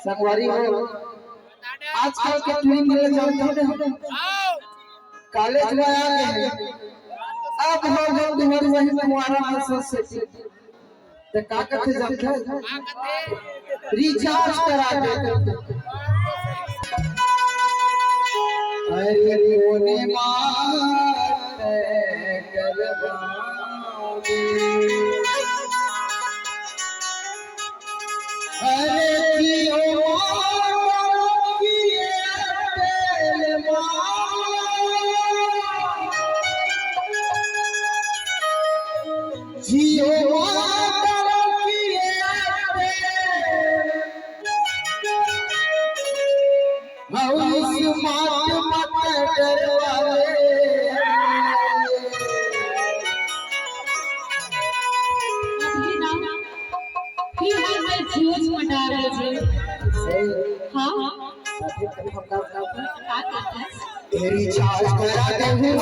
संगवारी हो आजकल के ट्रेंड में जानते हो कॉलेज में आ गए अब हो गए तुम्हारी वही तुम्हारा सोच तो का करते जानते रिचार्ज करा दे अरे कोने मार करवानी अरे जियो जियो रिचार्ज करा दे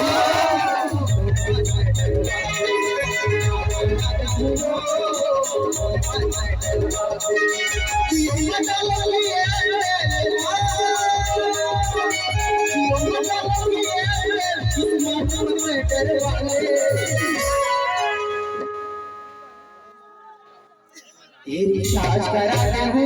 रिचार्ज करा दे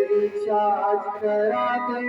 रिचार्ज करा दे